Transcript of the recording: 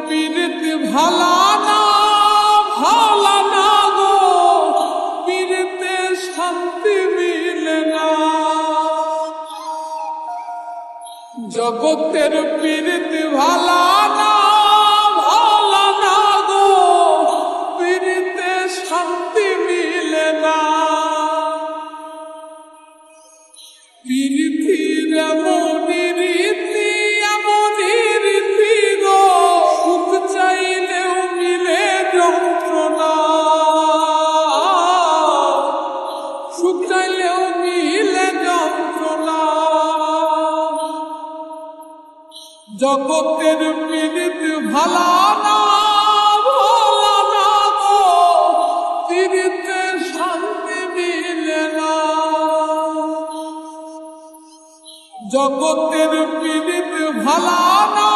পীড়িত ভালা না ভালা না গো, পীড়িতে শান্তি মিলে না। জগতের পীড়িত ভালা না ভালা না গো, পীড়িতে শান্তি মিলে না। পীড়িতির এমনই রীতি এমনই রীতি গো, সুখ চাইলেও মিলে যন্ত্রণা, সুখ চাইলেও মিলে যন্ত্রণা। জগতের পীড়িত ভালা না ভালা না গো, পীড়িতে শান্তি মিলে না। জগতের পীড়িত ভালা না